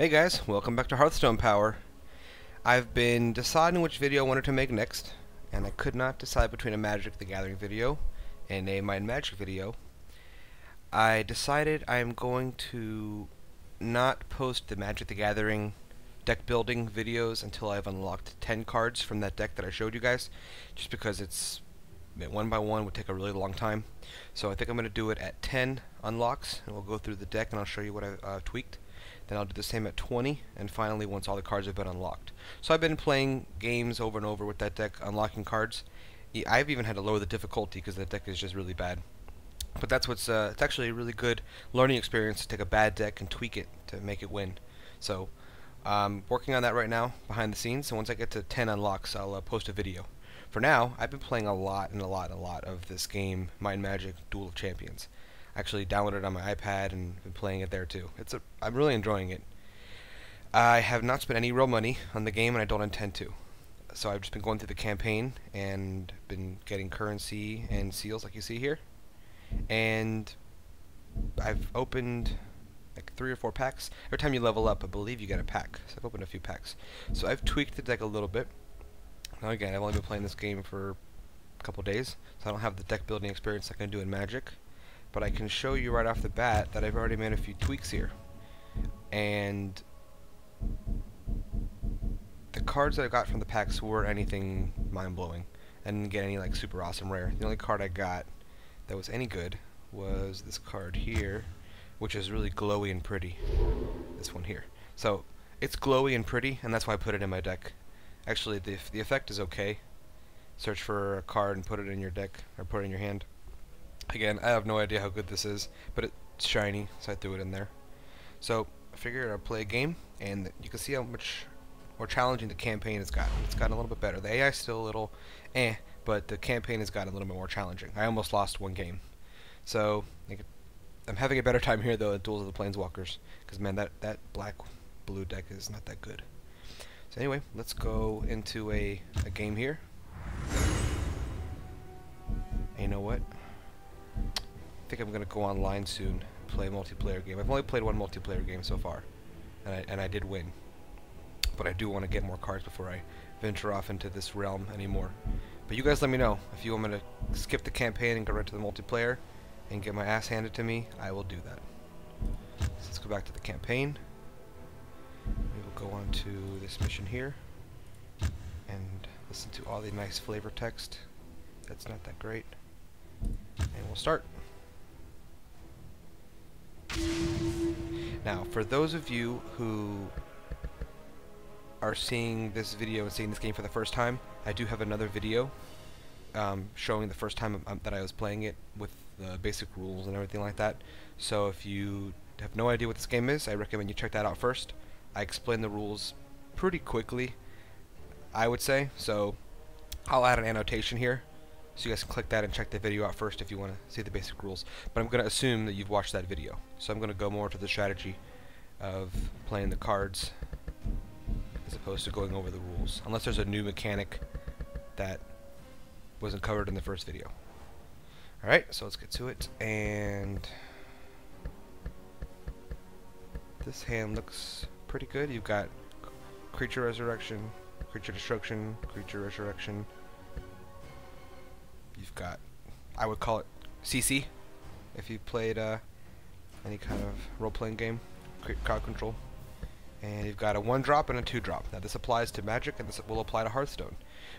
Hey guys, welcome back to Hearthstone Power. I've been deciding which video I wanted to make next, and I could not decide between a Magic the Gathering video and a Mind Magic video. I decided I'm going to not post the Magic the Gathering deck building videos until I've unlocked 10 cards from that deck that I showed you guys, just because it's one by one would take a really long time. So I think I'm going to do it at 10 unlocks, and we'll go through the deck and I'll show you what I've tweaked. Then I'll do the same at 20, and finally once all the cards have been unlocked. So I've been playing games over and over with that deck, unlocking cards. I've even had to lower the difficulty because that deck is just really bad. But that's what's it's actually a really good learning experience to take a bad deck and tweak it to make it win. So I'm working on that right now behind the scenes, and once I get to 10 unlocks I'll post a video. For now, I've been playing a lot of this game, Mind Magic Duel of Champions. Actually downloaded it on my iPad and been playing it there too. I'm really enjoying it. I have not spent any real money on the game, and I don't intend to. So I've just been going through the campaign and been getting currency and seals like you see here. And I've opened like 3 or 4 packs. Every time you level up, I believe you get a pack. So I've opened a few packs. So I've tweaked the deck a little bit. Now again, I've only been playing this game for a couple days, so I don't have the deck building experience like I do in Magic. But I can show you right off the bat that I've already made a few tweaks here. And the cards that I got from the packs weren't anything mind-blowing. I didn't get any like super awesome rare. The only card I got that was any good was this card here, which is really glowy and pretty. This one here. So it's glowy and pretty, and that's why I put it in my deck. Actually, the effect is okay. Search for a card and put it in your deck, or put it in your hand. Again, I have no idea how good this is, but it's shiny, so I threw it in there. So I figured I'd play a game, and you can see how much more challenging the campaign has gotten. It's gotten a little bit better. The AI is still a little but the campaign has gotten a little bit more challenging. I almost lost one game. So I'm having a better time here though at Duels of the Planeswalkers, because man, that black-blue deck is not that good. So anyway, let's go into a game here. And you know what? I think I'm going to go online soon, play a multiplayer game. I've only played one multiplayer game so far, and I did win. But I do want to get more cards before I venture off into this realm anymore. But you guys let me know. If you want me to skip the campaign and go right to the multiplayer and get my ass handed to me, I will do that. So let's go back to the campaign. We will go on to this mission here and listen to all the nice flavor text. That's not that great. And we'll start. Now, for those of you who are seeing this video and seeing this game for the first time, I do have another video showing the first time that I was playing it with the basic rules and everything like that. So if you have no idea what this game is, I recommend you check that out first. I explain the rules pretty quickly, I would say, so I'll add an annotation here so you guys can click that and check the video out first if you want to see the basic rules. But I'm going to assume that you've watched that video. So I'm going to go more to the strategy of playing the cards as opposed to going over the rules. Unless there's a new mechanic that wasn't covered in the first video. Alright, so let's get to it. And this hand looks pretty good. You've got Creature Resurrection, Creature Destruction, Creature Resurrection. You've got, I would call it CC, if you played any kind of role-playing game, crowd control. And you've got a 1-drop and a 2-drop. Now this applies to Magic, and this will apply to Hearthstone.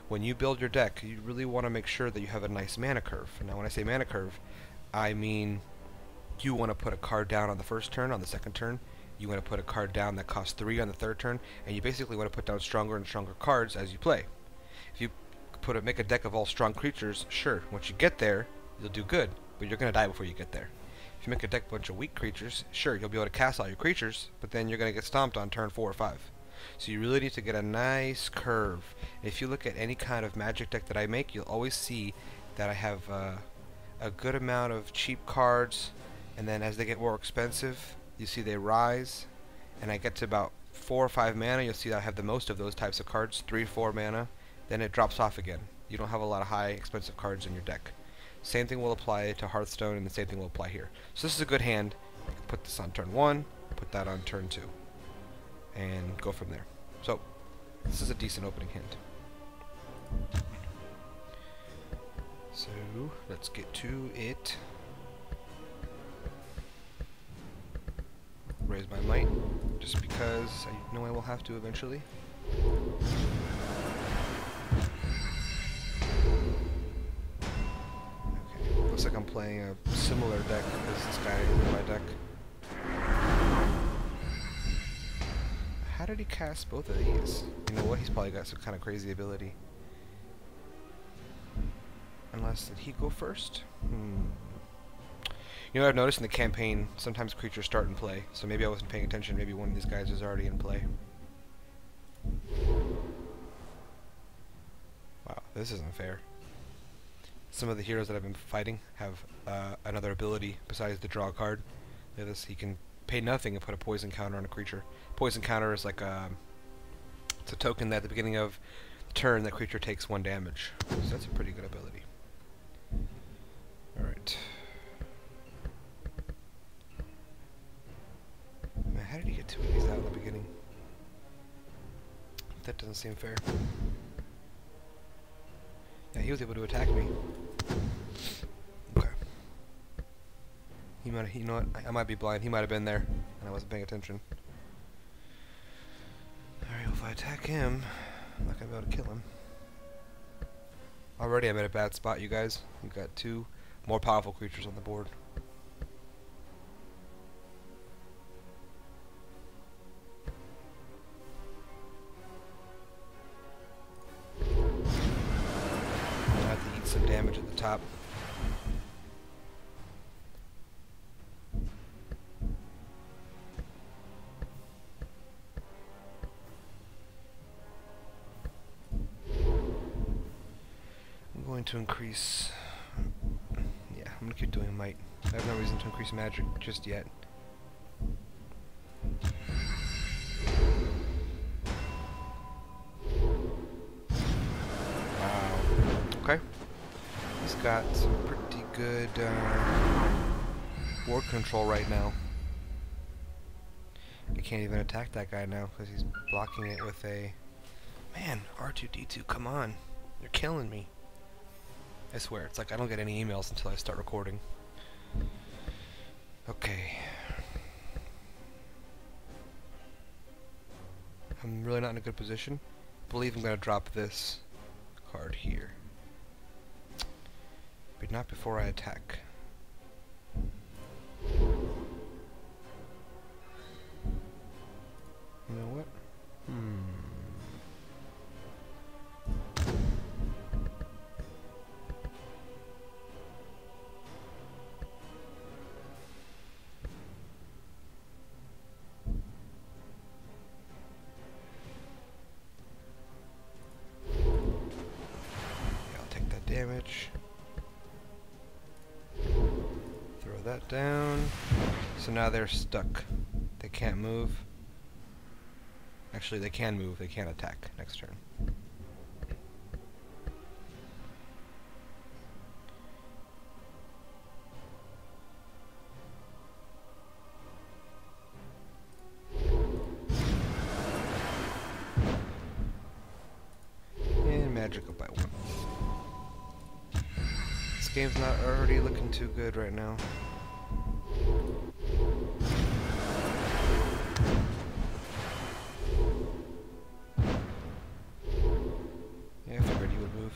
When you build your deck, you really want to make sure that you have a nice mana curve. Now when I say mana curve, I mean you want to put a card down on the first turn, on the second turn. You want to put a card down that costs 3 on the third turn, and you basically want to put down stronger and stronger cards as you play. If you make a deck of all strong creatures, sure, once you get there, you'll do good, but you're going to die before you get there. If you make a deck of a bunch of weak creatures, sure, you'll be able to cast all your creatures, but then you're going to get stomped on turn 4 or 5. So you really need to get a nice curve. If you look at any kind of Magic deck that I make, you'll always see that I have a good amount of cheap cards, and then as they get more expensive, you see they rise, and I get to about 4 or 5 mana, you'll see that I have the most of those types of cards, 3 or 4 mana. Then it drops off again. You don't have a lot of high expensive cards in your deck. Same thing will apply to Hearthstone, and the same thing will apply here. So this is a good hand. You can put this on turn 1, put that on turn 2. and go from there. So, this is a decent opening hint. So, let's get to it. Raise my might, just because I know I will have to eventually. Okay, looks like I'm playing a similar deck as this guy is in my deck. How did he cast both of these? You know what? He's probably got some kind of crazy ability. Unless, did he go first? You know, I've noticed in the campaign, sometimes creatures start in play, so maybe I wasn't paying attention, maybe one of these guys is already in play. Wow, this isn't fair. Some of the heroes that I've been fighting have another ability besides the draw card. Look at this, he can pay nothing and put a poison counter on a creature. Poison counter is like it's a token that at the beginning of the turn, that creature takes 1 damage. So that's a pretty good ability. Alright. Man, how did he get 2 of these out in the beginning? That doesn't seem fair. Yeah, he was able to attack me. Okay. He might, you know what? I might be blind. He might have been there, and I wasn't paying attention. Alright, well, if I attack him, I'm not gonna be able to kill him. Already I'm at a bad spot, you guys. We've got 2 more powerful creatures on the board. I have to eat some damage at the top. I'm going to increase... Yeah, I'm going to keep doing might. I have no reason to increase magic just yet. Wow. Okay. He's got some pretty good board control right now. I can't even attack that guy now because he's blocking it with a... Man, R2-D2, come on. You're killing me. I swear, it's like I don't get any emails until I start recording. Okay. I'm really not in a good position. I believe I'm going to drop this card here. But not before I attack. You know what? Damage. Throw that down. So now they're stuck. They can't move. Actually, they can move. They can't attack next turn. And magic up by 1. This game's not already looking too good right now. Yeah, I figured you would move.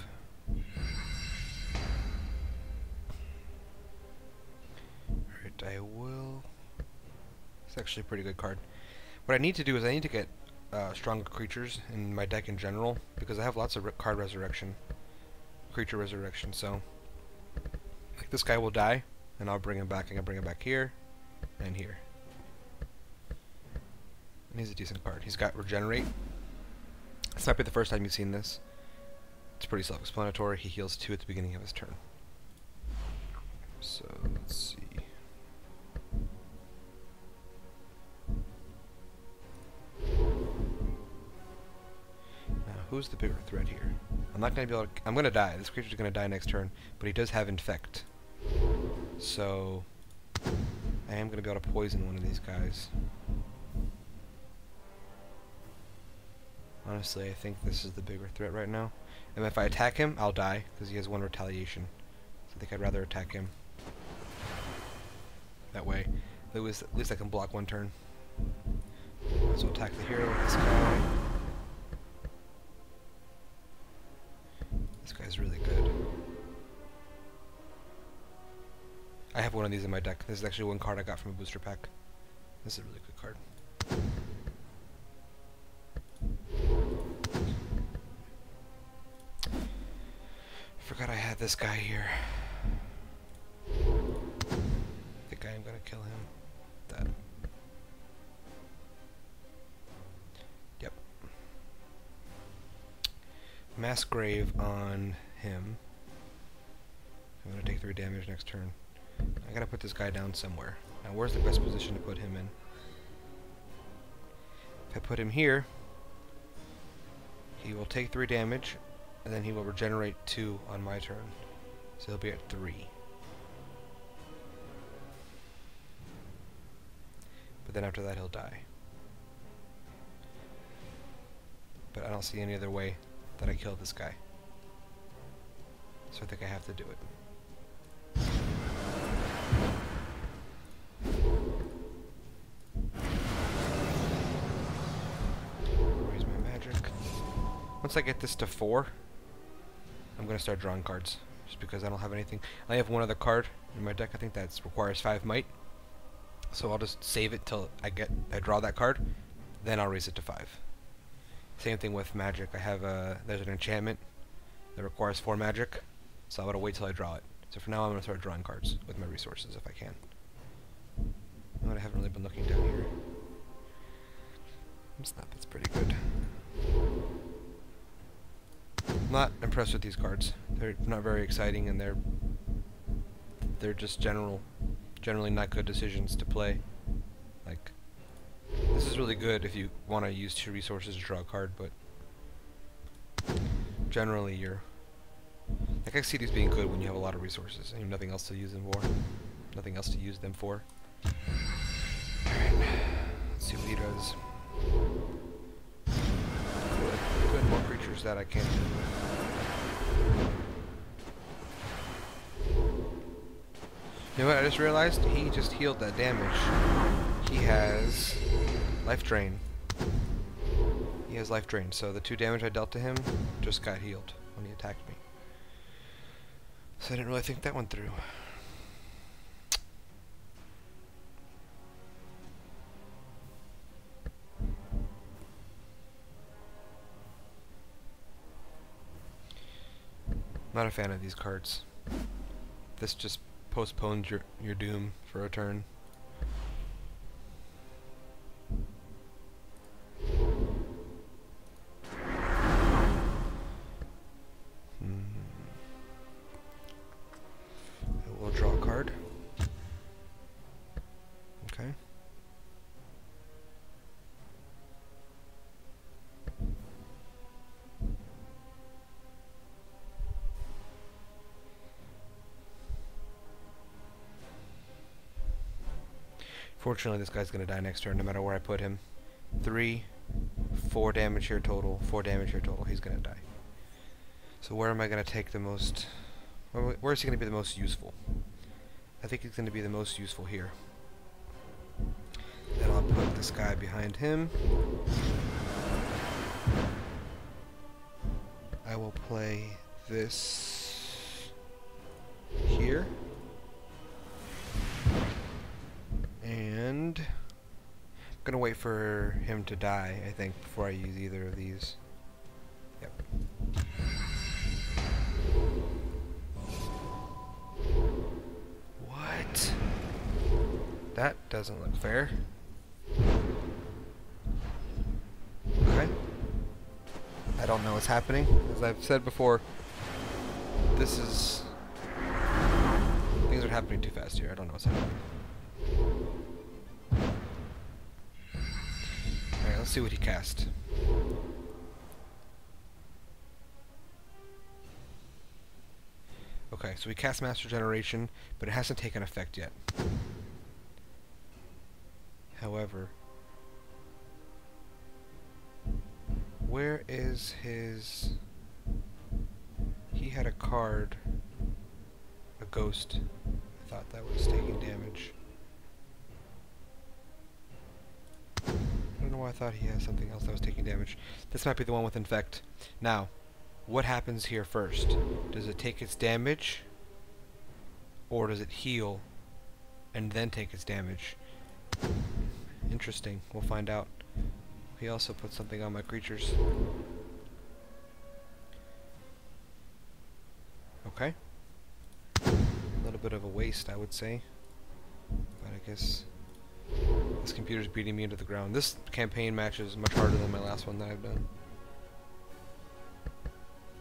Alright, I will... It's actually a pretty good card. What I need to do is I need to get stronger creatures in my deck in general, because I have lots of card resurrection. Creature resurrection, so... Like this guy will die, and I'll bring him back. I can bring him back here, and here. And he's a decent card. He's got Regenerate. This might be the first time you've seen this. It's pretty self-explanatory. He heals 2 at the beginning of his turn. So, let's see. Now, who's the bigger threat here? I'm not going to be able to... I'm going to die. This creature's going to die next turn, but he does have Infect. So, I am going to be able to poison one of these guys. Honestly, I think this is the bigger threat right now. And if I attack him, I'll die, because he has 1 retaliation. So I think I'd rather attack him. That way, at least I can block 1 turn. So attack the hero with this guy. This guy's really good. I have 1 of these in my deck. This is actually 1 card I got from a booster pack. This is a really good card. Forgot I had this guy here. I think I am gonna kill him. That. Yep. Mass Grave on him. I'm gonna take 3 damage next turn. I gotta put this guy down somewhere. Now where's the best position to put him in? If I put him here, he will take 3 damage, and then he will regenerate 2 on my turn. So he'll be at 3. But then after that he'll die. But I don't see any other way that I kill this guy. So I think I have to do it. Raise my magic. Once I get this to 4, I'm going to start drawing cards. Just because I don't have anything. I have 1 other card in my deck. I think that requires 5 might. So I'll just save it till I draw that card. Then I'll raise it to 5. Same thing with magic. I have there's an enchantment that requires 4 magic. So I'm going to wait till I draw it. So for now I'm going to start drawing cards with my resources if I can. I haven't really been looking down here. Snap, it's pretty good. I'm not impressed with these cards. They're not very exciting, and they're just generally not good decisions to play. Like, this is really good if you want to use 2 resources to draw a card, but generally like, I see these being good when you have a lot of resources and you have nothing else to use them for. Nothing else to use them for. Alright, let's see what he does. Good, more creatures that I can't do. You know what I just realized? He just healed that damage. He has life drain. He has life drain, so the 2 damage I dealt to him just got healed when he attacked me. So I didn't really think that one through. Not a fan of these cards. This just postpones your doom for a turn. I will draw a card. Okay. Fortunately, this guy's gonna die next turn, no matter where I put him. 3, 4 damage here total, 4 damage here total. He's gonna die. So where am I gonna take the most? Where is he gonna be the most useful? I think he's gonna be the most useful here. Then I'll put this guy behind him. I will play this here. And I'm gonna wait for him to die, I think, before I use either of these. Yep. What? That doesn't look fair. Okay. I don't know what's happening. As I've said before, things are happening too fast here. I don't know what's happening. Alright, let's see what he cast. Okay, so we cast Master Generation, but it hasn't taken effect yet. However, where where is his... He had a card. A ghost. I thought that was taking damage. I don't know why I thought he had something else that was taking damage. This might be the one with infect. Now, what happens here first? Does it take its damage? Or does it heal and then take its damage? Interesting. We'll find out. He also put something on my creatures. Okay. A little bit of a waste, I would say. But I guess this computer's beating me into the ground. This campaign match is much harder than my last one that I've done.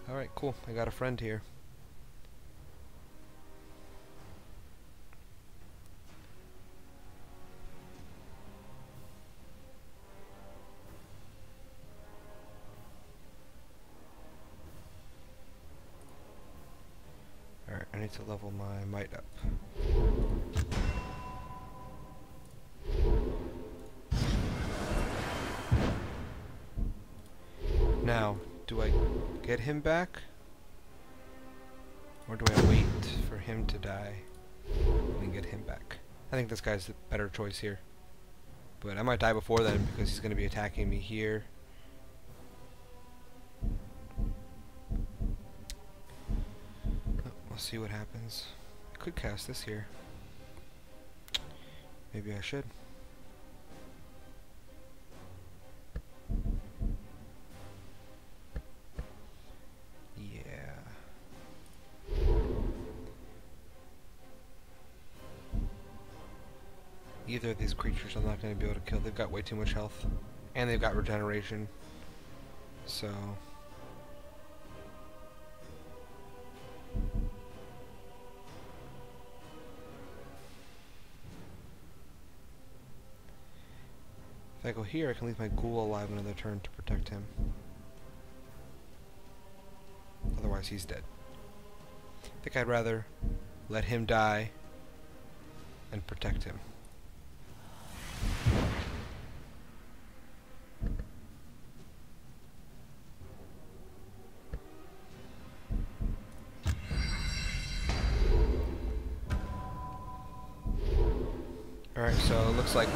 Alright, cool. I got a friend here. Alright, I need to level my might up. Now, do I get him back? Or do I wait for him to die and then get him back? I think this guy's the better choice here. But I might die before then because he's going to be attacking me here. We'll see what happens. I could cast this here. Maybe I should. Yeah. Either of these creatures I'm not going to be able to kill. They've got way too much health. And they've got regeneration. So... if I go here, I can leave my ghoul alive another turn to protect him. Otherwise, he's dead. I think I'd rather let him die and protect him. Alright, so it looks like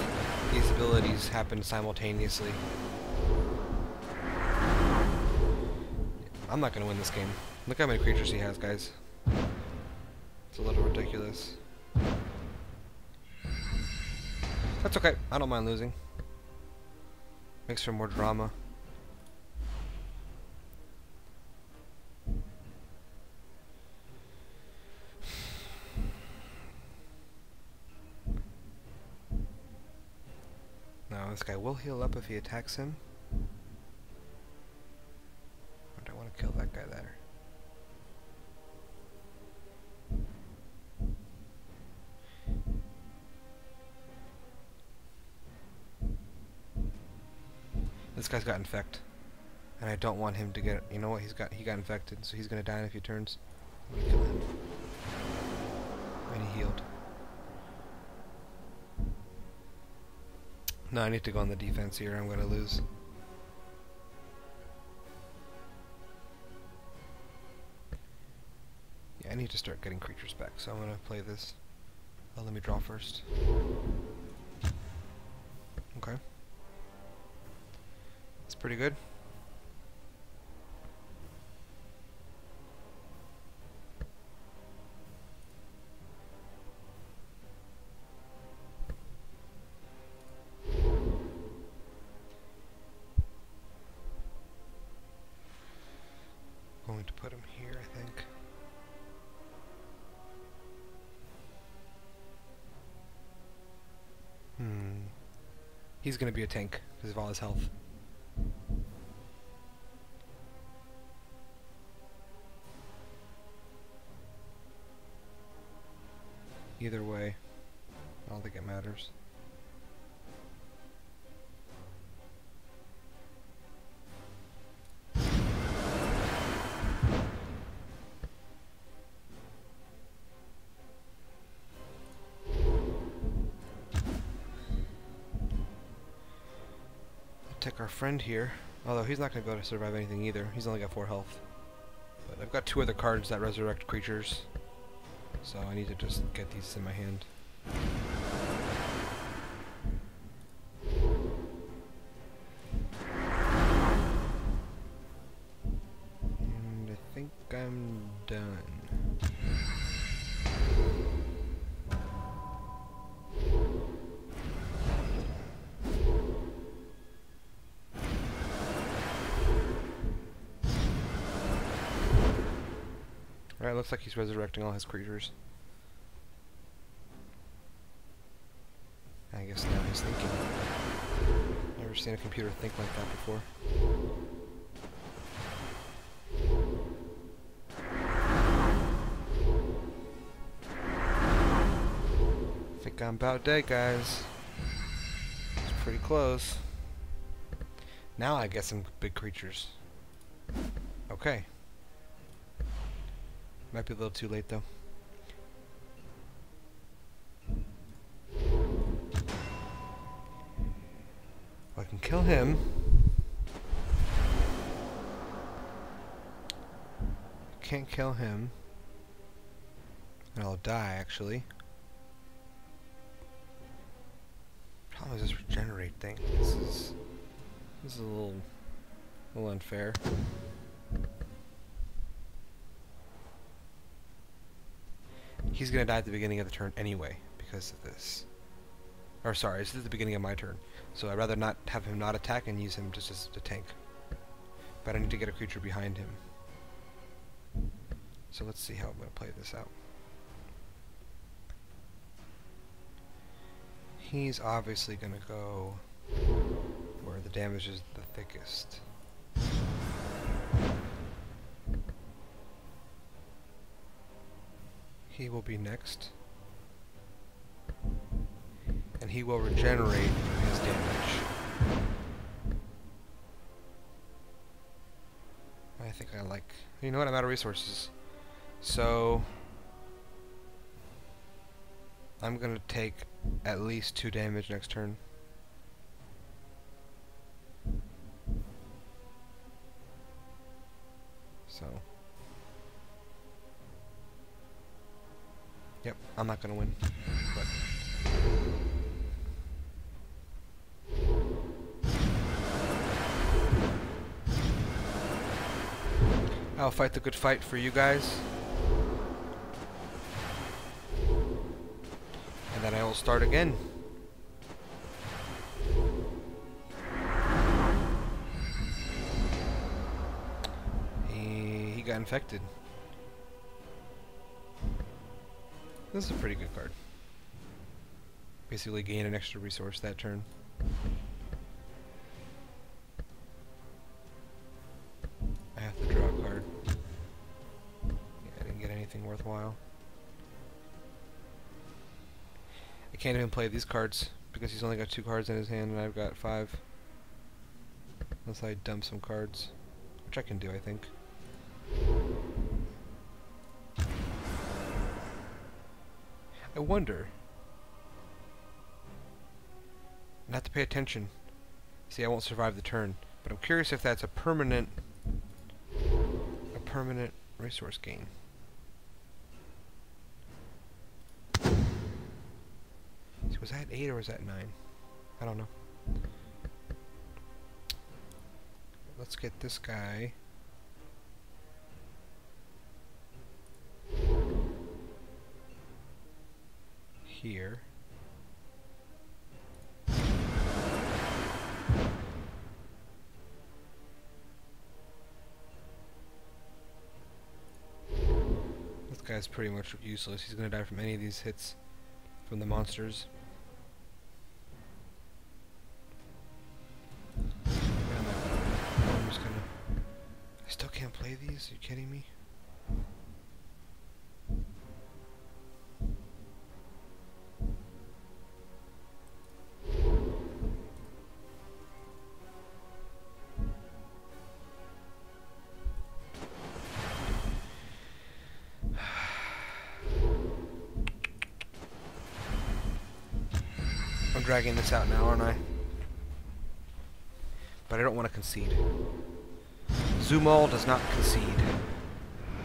these abilities happen simultaneously. I'm not going to win this game. Look how many creatures he has, guys. It's a little ridiculous. That's okay. I don't mind losing. Makes for more drama. Now, this guy will heal up if he attacks him. Or do I want to kill that guy there? This guy's got infect. And I don't want him to get... You know what? He got infected, so he's going to die in a few turns. I'm going to kill him. And he healed. No, I need to go on the defense here. I'm going to lose. Yeah, I need to start getting creatures back, so I'm going to play this. Oh, let me draw first. Okay. That's pretty good. Going to put him here, I think. He's gonna be a tank because of all his health. Either way, I don't think it matters. Take our friend here. Although he's not going to be able to survive anything either. He's only got 4 health. But I've got 2 other cards that resurrect creatures. So I need to just get these in my hand. And I think I'm done. Alright, looks like he's resurrecting all his creatures. I guess now he's thinking. Never seen a computer think like that before. I think I'm about dead, guys. It's pretty close. Now I get some big creatures. Okay. Might be a little too late though. I can kill him. Can't kill him. And I'll die actually. Problem is this regenerate thing. This is a little unfair. He's gonna die at the beginning of the turn anyway, because of this. Or sorry, this is the beginning of my turn. So I'd rather not have him not attack and use him just as a tank. But I need to get a creature behind him. So let's see how I'm gonna play this out. He's obviously gonna go where the damage is the thickest. He will be next. And he will regenerate his damage. I think I like... You know what? I'm out of resources. So... I'm gonna take at least 2 damage next turn. So... Yep, I'm not gonna win. But I'll fight the good fight for you guys. And then I will start again. He got infected. This is a pretty good card. Basically gain an extra resource that turn. I have to draw a card. Yeah, I didn't get anything worthwhile. I can't even play these cards because he's only got 2 cards in his hand and I've got 5. Unless I dump some cards. Which I can do, I think. I wonder. I have to pay attention. See, I won't survive the turn, but I'm curious if that's a permanent resource gain. See, was that 8 or was that 9? I don't know. Let's get this guy. Here. This guy's pretty much useless. He's gonna die from any of these hits from the monsters. I'm just gonna... I still can't play these? Are you kidding me? I'm dragging this out now, aren't I? but I don't want to concede. Zumal does not concede.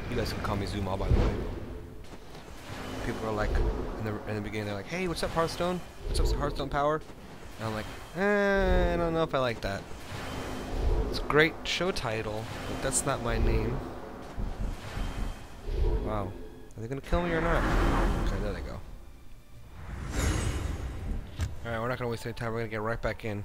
You guys can call me Zumal, by the way. People are like, in the beginning, they're like, hey, what's up, Hearthstone? What's up, Hearthstone Power? And I'm like, I don't know if I like that. It's a great show title, but that's not my name. Wow. Are they gonna kill me or not? Okay, there they go. Alright, we're not gonna waste any time. We're gonna get right back in.